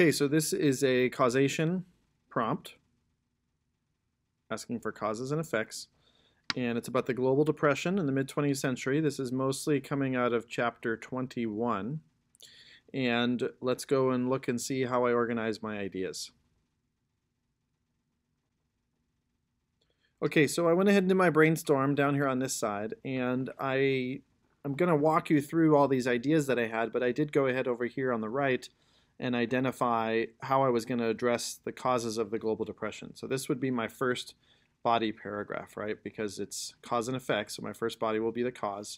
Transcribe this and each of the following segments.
Okay, so this is a causation prompt asking for causes and effects, and it's about the global depression in the mid-20th century. This is mostly coming out of chapter 21, and let's go and look and see how I organize my ideas. Okay, so I went ahead and did my brainstorm down here on this side, and I'm going to walk you through all these ideas that I had, but I did go ahead over here on the right and identify how I was going to address the causes of the global depression. So this would be my first body paragraph, right? Because it's cause and effect, so my first body will be the cause.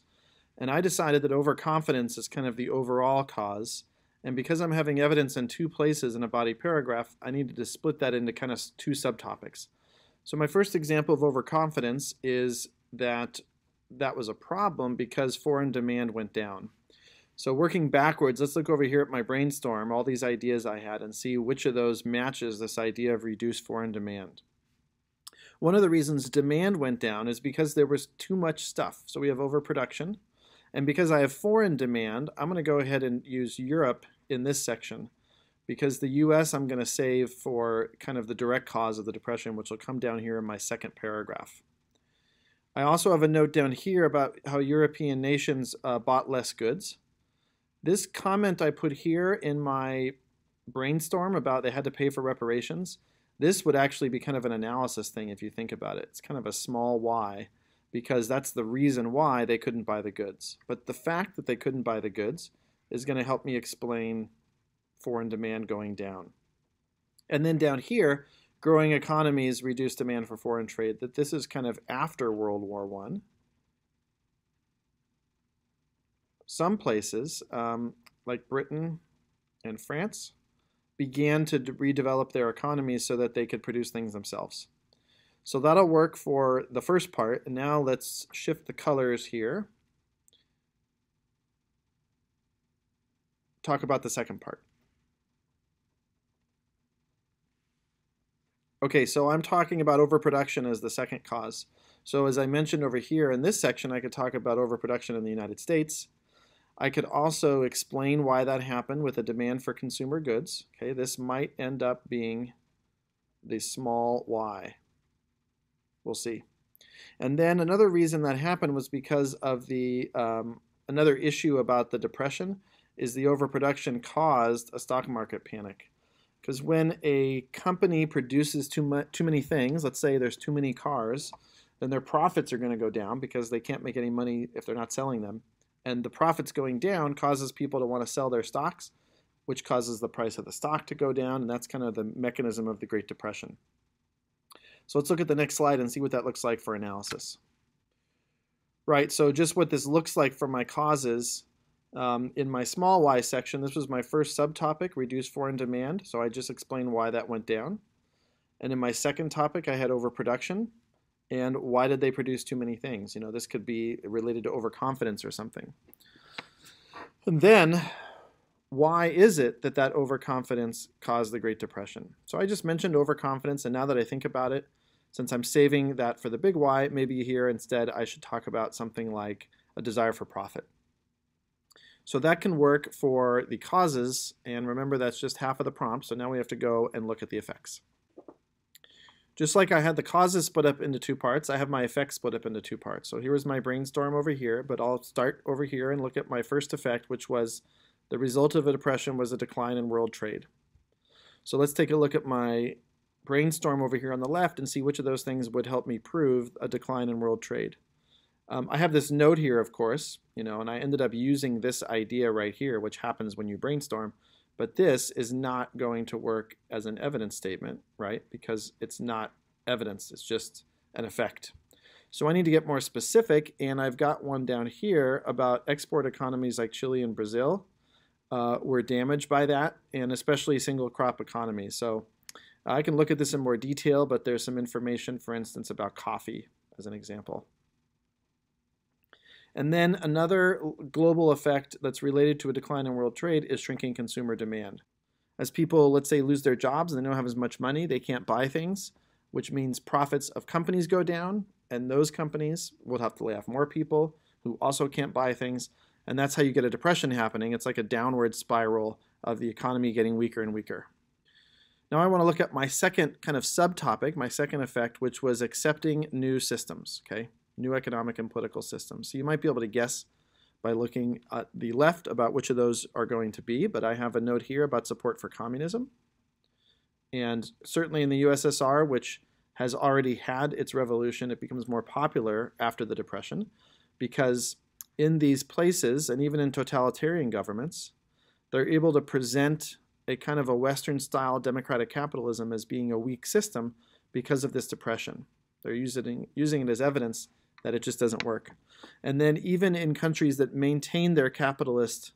And I decided that overconfidence is kind of the overall cause. And because I'm having evidence in two places in a body paragraph, I needed to split that into kind of two subtopics. So my first example of overconfidence is that was a problem because foreign demand went down. So working backwards, let's look over here at my brainstorm, all these ideas I had, and see which of those matches this idea of reduced foreign demand. One of the reasons demand went down is because there was too much stuff. So we have overproduction. And because I have foreign demand, I'm going to go ahead and use Europe in this section. Because the US I'm going to save for kind of the direct cause of the depression, which will come down here in my second paragraph. I also have a note down here about how European nations bought less goods. This comment I put here in my brainstorm about they had to pay for reparations, this would actually be kind of an analysis thing if you think about it. It's kind of a small y because that's the reason why they couldn't buy the goods. But the fact that they couldn't buy the goods is going to help me explain foreign demand going down. And then down here, growing economies reduce demand for foreign trade, that this is kind of after World War I. Some places, like Britain and France, began to redevelop their economies so that they could produce things themselves. So that'll work for the first part. And now let's shift the colors here. Talk about the second part. Okay, so I'm talking about overproduction as the second cause. So as I mentioned over here in this section, I could talk about overproduction in the United States. I could also explain why that happened with a demand for consumer goods. Okay, this might end up being the small y. We'll see. And then another reason that happened was because of the another issue about the depression is the overproduction caused a stock market panic. Because when a company produces too many things, let's say there's too many cars, then their profits are going to go down because they can't make any money if they're not selling them. And the profits going down causes people to want to sell their stocks, which causes the price of the stock to go down, and that's kind of the mechanism of the Great Depression. So let's look at the next slide and see what that looks like for analysis. Right, so just what this looks like for my causes. In my small y section, this was my first subtopic, reduce foreign demand. So I just explained why that went down. And in my second topic, I had overproduction. And why did they produce too many things? You know, this could be related to overconfidence or something. And then, why is it that that overconfidence caused the Great Depression? So I just mentioned overconfidence, and now that I think about it, since I'm saving that for the big Y, maybe here instead I should talk about something like a desire for profit. So that can work for the causes, and remember that's just half of the prompt, so now we have to go and look at the effects. Just like I had the causes split up into two parts, I have my effects split up into two parts. So here's my brainstorm over here, but I'll start over here and look at my first effect, which was the result of a depression was a decline in world trade. So let's take a look at my brainstorm over here on the left and see which of those things would help me prove a decline in world trade. I have this note here, of course, you know, and I ended up using this idea right here, which happens when you brainstorm. But this is not going to work as an evidence statement, right? Because it's not evidence, it's just an effect. So I need to get more specific, and I've got one down here about export economies like Chile and Brazil were damaged by that, and especially single crop economies. So I can look at this in more detail, but there's some information, for instance, about coffee as an example. And then another global effect that's related to a decline in world trade is shrinking consumer demand. As people, let's say, lose their jobs and they don't have as much money, they can't buy things, which means profits of companies go down, and those companies will have to lay off more people who also can't buy things, And that's how you get a depression happening. It's like a downward spiral of the economy getting weaker and weaker. Now I want to look at my second kind of subtopic, my second effect, which was accepting new systems, okay? New economic and political systems. So you might be able to guess by looking at the left about which of those are going to be, but I have a note here about support for communism. And certainly in the USSR, which has already had its revolution, it becomes more popular after the Depression, because in these places, and even in totalitarian governments, they're able to present a kind of a Western-style democratic capitalism as being a weak system because of this depression. They're using it as evidence that it just doesn't work. And then even in countries that maintain their capitalist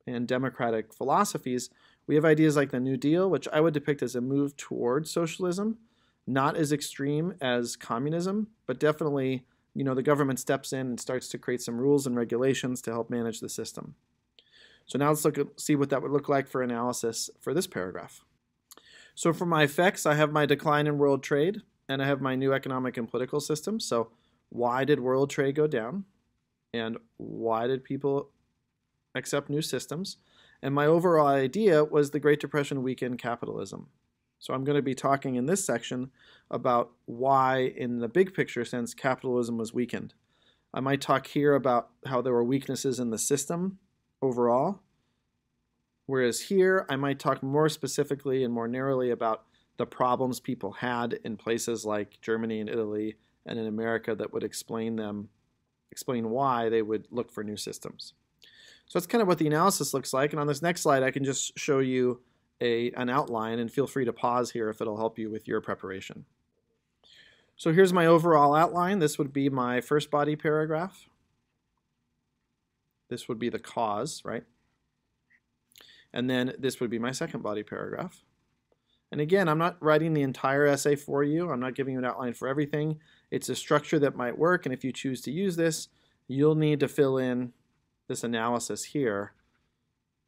and democratic philosophies, we have ideas like the New Deal, which I would depict as a move toward socialism, not as extreme as communism, but definitely, the government steps in and starts to create some rules and regulations to help manage the system. So now let's see what that would look like for analysis for this paragraph. So for my effects, I have my decline in world trade, and I have my new economic and political system. So why did world trade go down? And why did people accept new systems? And my overall idea was the Great Depression weakened capitalism. So I'm going to be talking in this section about why, in the big picture sense, capitalism was weakened. I might talk here about how there were weaknesses in the system overall, whereas here I might talk more specifically and more narrowly about the problems people had in places like Germany and Italy and in America that would explain why they would look for new systems. So that's kind of what the analysis looks like, and on this next slide I can just show you an outline, and feel free to pause here if it'll help you with your preparation. So here's my overall outline. This would be my first body paragraph. This would be the cause, right? And then this would be my second body paragraph. And again, I'm not writing the entire essay for you. I'm not giving you an outline for everything. It's a structure that might work, and if you choose to use this, you'll need to fill in this analysis here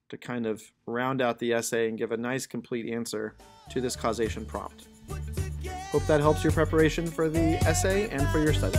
to kind of round out the essay and give a nice complete answer to this causation prompt. Hope that helps your preparation for the essay and for your study.